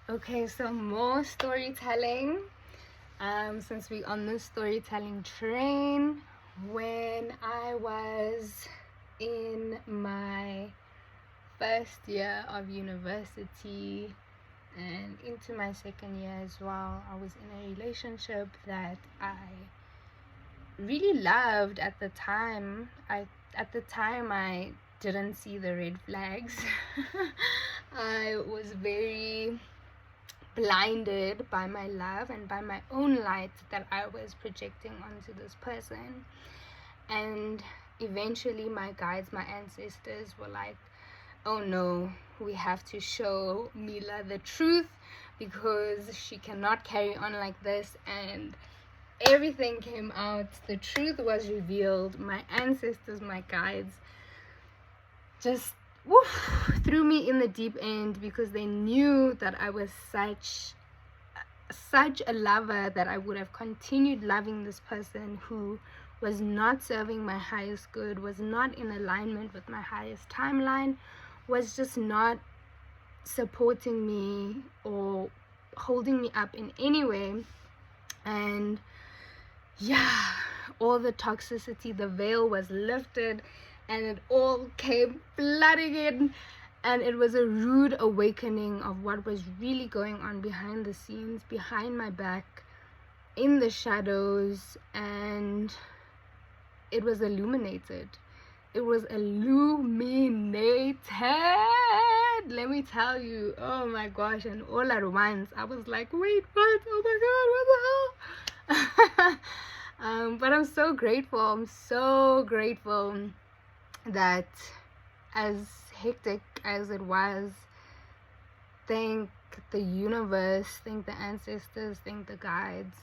Okay, so more storytelling. Since we're on the storytelling train, when I was in my first year of university and into my second year as well, I was in a relationship that I really loved at the time. At the time I didn't see the red flags. I was very blinded by my love and by my own light that I was projecting onto this person. And eventually my guides, my ancestors were like, oh no, we have to show Mila the truth because she cannot carry on like this. And everything came out. The truth was revealed. My ancestors, my guides just threw me in the deep end because they knew that I was such a lover, that I would have continued loving this person who was not serving my highest good, was not in alignment with my highest timeline, was just not supporting me or holding me up in any way. And yeah, all the toxicity, the veil was lifted and it all came flooding in. And it was a rude awakening of what was really going on behind the scenes, behind my back, in the shadows. And it was illuminated. It was illuminated. Let me tell you. Oh my gosh. And all at once, I was like, wait, what? Oh my God, what the hell? But I'm so grateful. I'm so grateful that, as hectic as it was, thank the universe, thank the ancestors, thank the guides,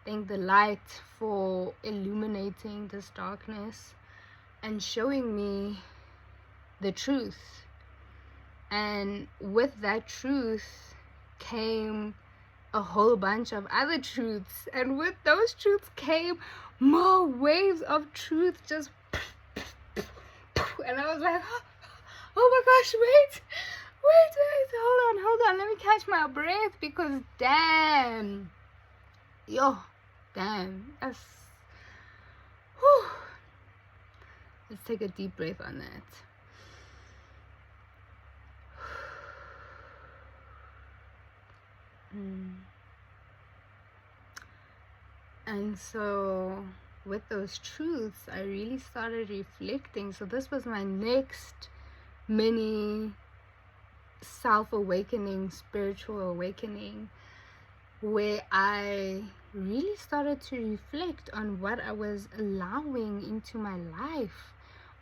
thank the light for illuminating this darkness and showing me the truth. And with that truth came a whole bunch of other truths, and with those truths came more waves of truth, just and I was like, oh my gosh, wait, hold on, let me catch my breath, because damn, that's, whew. Let's take a deep breath on that. And so with those truths, I really started reflecting. So this was my next mini self-awakening, spiritual awakening, where I really started to reflect on what I was allowing into my life,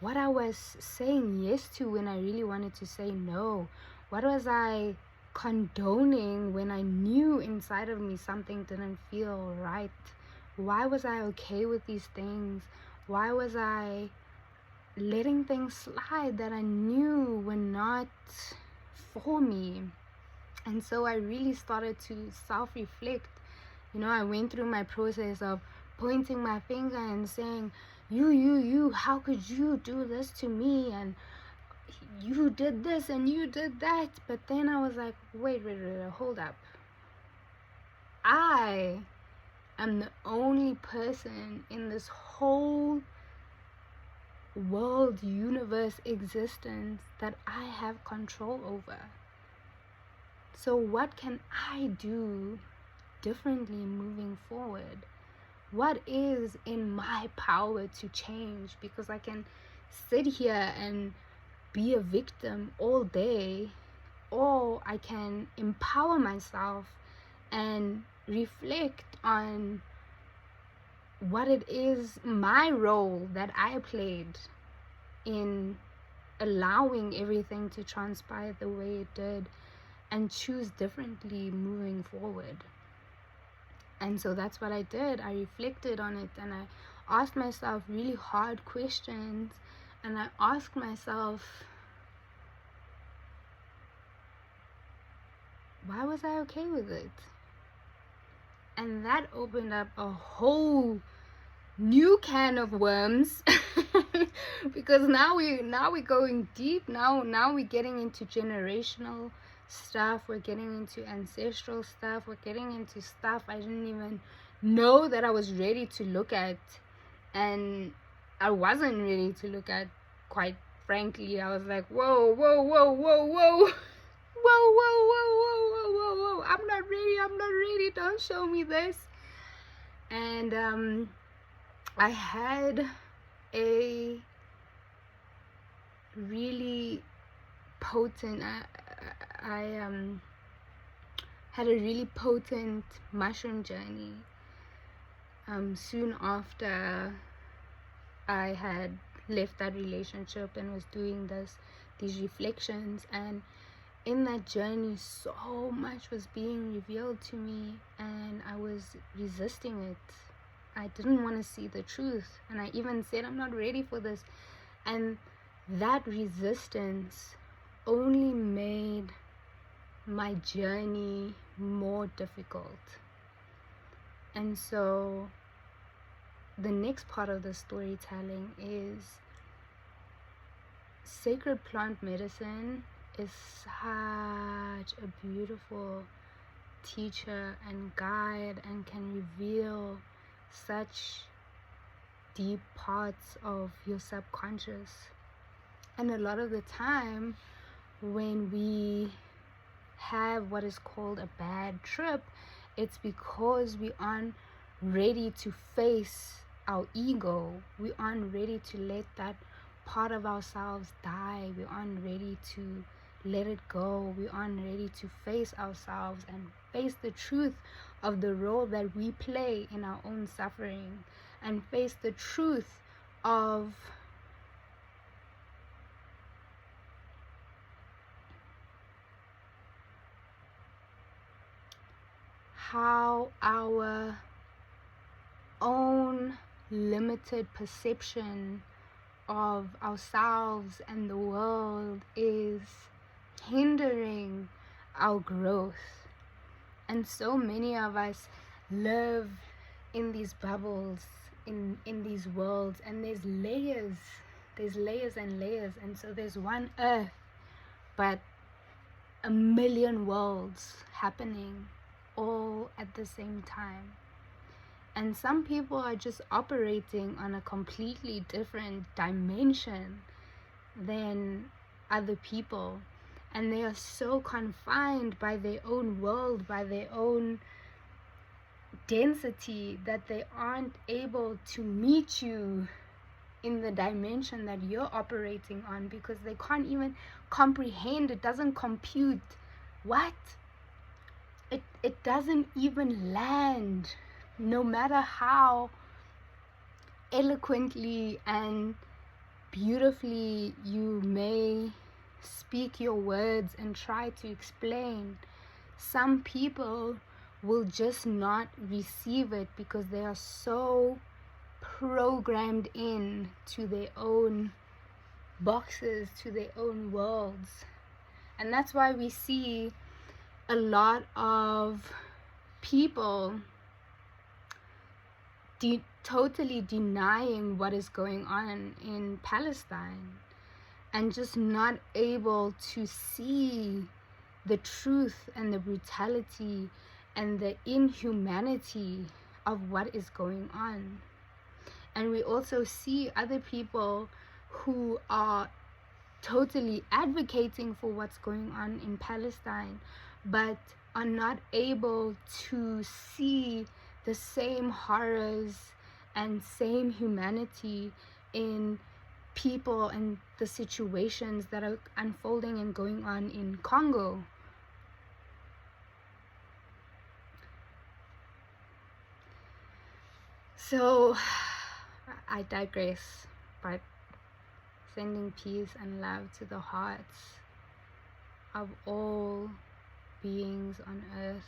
what I was saying yes to when I really wanted to say no, what was I condoning when I knew inside of me something didn't feel right. Why was I okay with these things? Why was I letting things slide that I knew were not for me? And so I really started to self-reflect. I went through my process of pointing my finger and saying, you, how could you do this to me? And you did this and you did that. But then I was like, wait, hold up. I am the only person in this whole world, universe, existence that I have control over. So what can I do differently moving forward? What is in my power to change? Because I can sit here and be a victim all day, or I can empower myself and reflect on what it is, my role that I played in allowing everything to transpire the way it did, and choose differently moving forward. And so that's what I did. I reflected on it, and I asked myself really hard questions, and I asked myself, why was I okay with it? And that opened up a whole new can of worms because now we're going deep. Now we're getting into generational stuff. We're getting into ancestral stuff. We're getting into stuff I didn't even know that I was ready to look at. And I wasn't ready to look at, quite frankly. I was like, whoa, whoa, whoa, whoa, whoa. Whoa, whoa, whoa, whoa, whoa, whoa, whoa. I'm not ready. Don't show me this. And I had a really potent I had a really potent mushroom journey soon after I had left that relationship and was doing these reflections. And in that journey, so much was being revealed to me, and I was resisting it. I didn't want to see the truth, and I even said, I'm not ready for this. And that resistance only made my journey more difficult. And so the next part of the storytelling is sacred plant medicine is such a beautiful teacher and guide, and can reveal such deep parts of your subconscious. And a lot of the time when we have what is called a bad trip, it's because we aren't ready to face our ego. We aren't ready to let that part of ourselves die. We aren't ready to let it go. We aren't ready to face ourselves and face the truth of the role that we play in our own suffering, and face the truth of how our own limited perception of ourselves and the world is hindering our growth. And so many of us live in these bubbles, in these worlds, and there's layers and layers. And so there's one earth, but a million worlds happening all at the same time. And some people are just operating on a completely different dimension than other people, and they are so confined by their own world, by their own density, that they aren't able to meet you in the dimension that you're operating on, because they can't even comprehend. It doesn't compute. What? It doesn't even land, no matter how eloquently and beautifully you may speak your words and try to explain. Some people will just not receive it because they are so programmed in to their own boxes, to their own worlds. And that's why we see a lot of people totally denying what is going on in Palestine, and just not able to see the truth and the brutality and the inhumanity of what is going on. And we also see other people who are totally advocating for what's going on in Palestine, but are not able to see the same horrors and same humanity in people and the situations that are unfolding and going on in Congo. So I digress, but sending peace and love to the hearts of all beings on earth,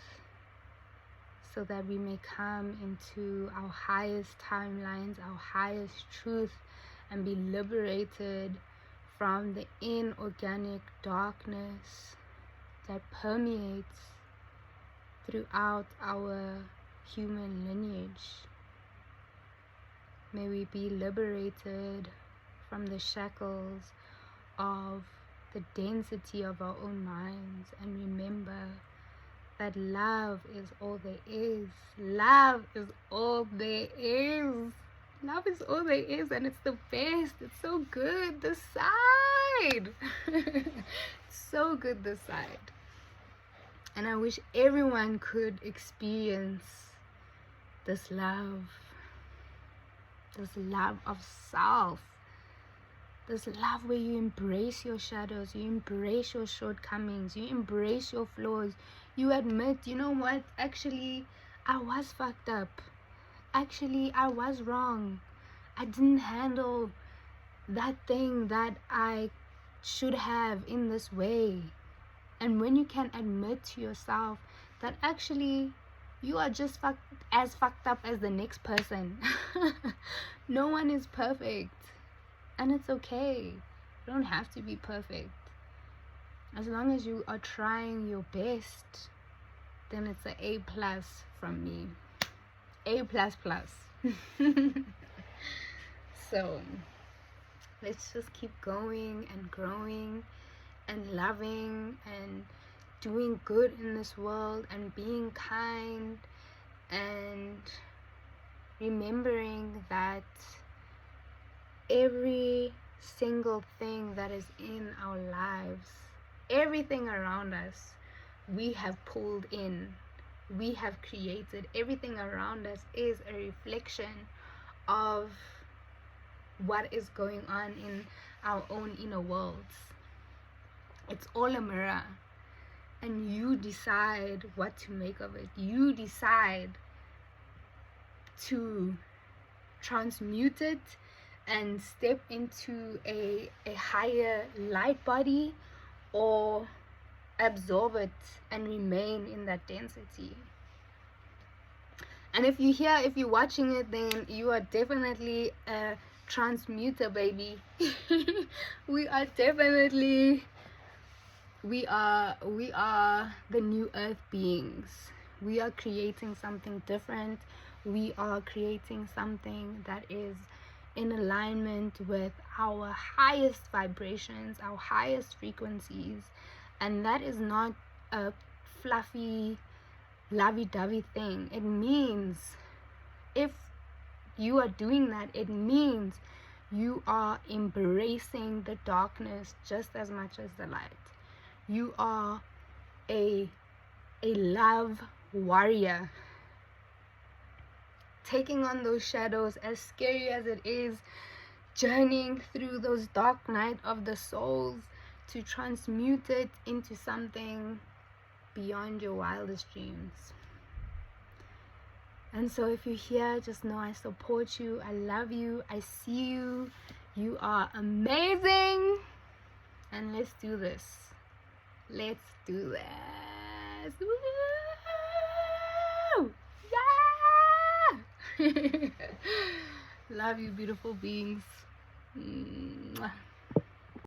so that we may come into our highest timelines, our highest truth, and be liberated from the inorganic darkness that permeates throughout our human lineage. May we be liberated from the shackles of the density of our own minds and remember that love is all there is. Love is all there is. Love is all there is, and it's the best. It's so good this side. So good this side. And I wish everyone could experience this love of self, this love where you embrace your shadows, you embrace your shortcomings, you embrace your flaws, you admit, you know what, actually I was fucked up, actually I was wrong, I didn't handle that thing that I should have in this way. And when you can admit to yourself that actually you are just as fucked up as the next person. No one is perfect. And it's okay. You don't have to be perfect. As long as you are trying your best, then it's an A+ from me. A++. So let's just keep going and growing and loving and doing good in this world and being kind and remembering that every single thing that is in our lives, everything around us, we have pulled in, we have created. Everything around us is a reflection of what is going on in our own inner worlds. It's all a mirror, and you decide what to make of it. You decide to transmute it and step into a higher light body, or absorb it and remain in that density. And if you're watching it, then you are definitely a transmuter, baby. we are the new earth beings. We are creating something different. We are creating something that is in alignment with our highest vibrations, our highest frequencies. And that is not a fluffy, lovey-dovey thing. It means, if you are doing that, it means you are embracing the darkness just as much as the light. You are a love warrior, taking on those shadows, as scary as it is, journeying through those dark night of the souls to transmute it into something beyond your wildest dreams. And so if you're here, just know I support you, I love you, I see you, you are amazing, and let's do this. Let's do this. Woo! Yeah! Love you, beautiful beings. Mwah.